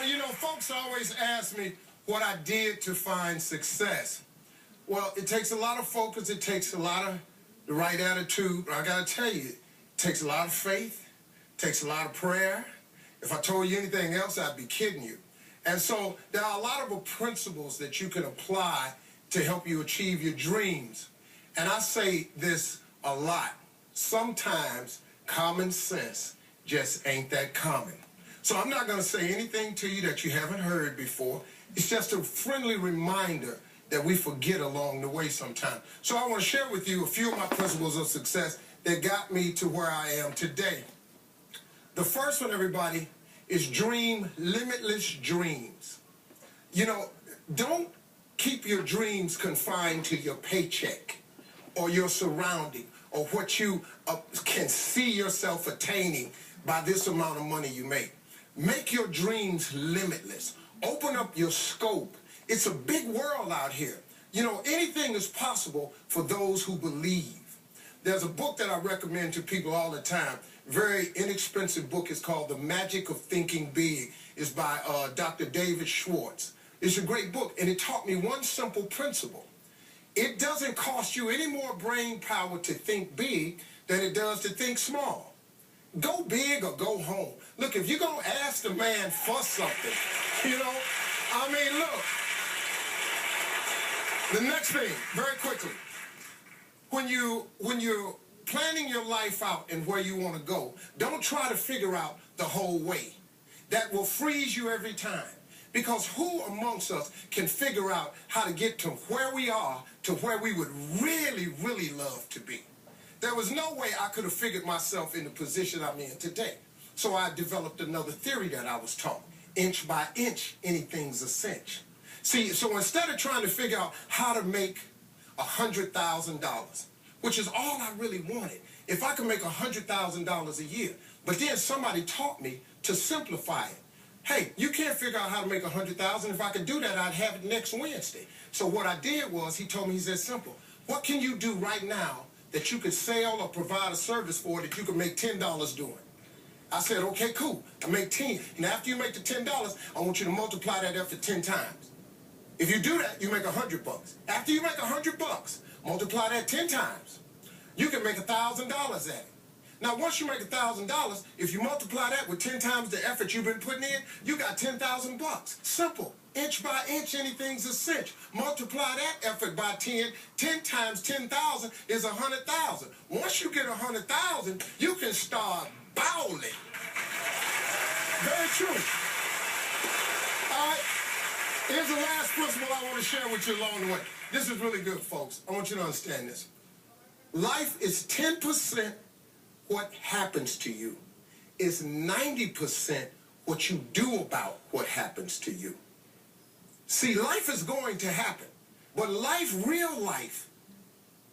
everybody. You know, folks always ask me what I did to find success. Well, it takes a lot of focus. It takes a lot of the right attitude. But I got to tell you, it takes a lot of faith. It takes a lot of prayer. If I told you anything else, I'd be kidding you. And so there are a lot of principles that you can apply to help you achieve your dreams. And I say this a lot. Sometimes common sense just ain't that common. So I'm not going to say anything to you that you haven't heard before. It's just a friendly reminder that we forget along the way sometimes. So I want to share with you a few of my principles of success that got me to where I am today. The first one, everybody, is dream limitless dreams. You know, don't keep your dreams confined to your paycheck or your surrounding or what you can see yourself attaining by this amount of money you make. Make your dreams limitless. Open up your scope. It's a big world out here. You know, anything is possible for those who believe. There's a book that I recommend to people all the time. Very inexpensive book. It's called The Magic of Thinking Big. It's by Dr. David Schwartz. It's a great book, and it taught me one simple principle. It doesn't cost you any more brain power to think big than it does to think small. Go big or go home. Look, if you're going to ask the man for something, you know, I mean, look. The next thing, very quickly, when you're planning your life out and where you want to go, don't try to figure out the whole way. That will freeze you every time. Because who amongst us can figure out how to get to where we are to where we would really, really love to be? There was no way I could have figured myself in the position I'm in today. So I developed another theory that I was taught. Inch by inch, anything's a cinch. See, so instead of trying to figure out how to make $100,000, which is all I really wanted, if I could make $100,000 a year, but then somebody taught me to simplify it. Hey, you can't figure out how to make $100,000. If I could do that, I'd have it next Wednesday. So what I did was, he told me, he said, simple. What can you do right now that you could sell or provide a service for that you could make $10 doing? I said, okay, cool. I make 10. And after you make the $10, I want you to multiply that effort 10 times. If you do that, you make $100 bucks. After you make $100 bucks, multiply that 10 times. You can make $1,000 at it. Now, once you make $1,000, if you multiply that with 10 times the effort you've been putting in, you got 10,000 bucks. Simple. Inch by inch, anything's a cinch. Multiply that effort by 10. 10 times 10,000 is 100,000. Once you get 100,000, you can start bowling. Very true. All right. Here's the last principle I want to share with you along the way. This is really good, folks. I want you to understand this. Life is 10% what happens to you. It's 90% what you do about what happens to you. See, life is going to happen, but life, real life,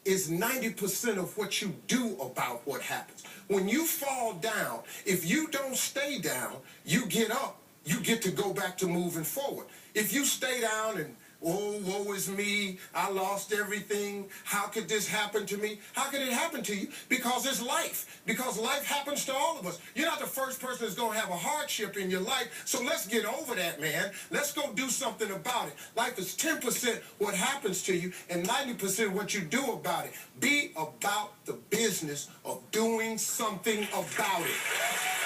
is 90% of what you do about what happens. When you fall down, if you don't stay down, you get up. You get to go back to moving forward. If you stay down and, oh, woe is me, I lost everything, how could this happen to me? How could it happen to you? Because it's life. Because life happens to all of us. You're not the first person that's going to have a hardship in your life, so let's get over that, man. Let's go do something about it. Life is 10% what happens to you and 90% what you do about it. Be about the business of doing something about it.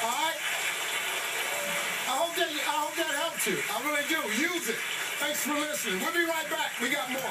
All right? I hope that helped you. I really do. Use it. Thanks for listening. We'll be right back. We got more.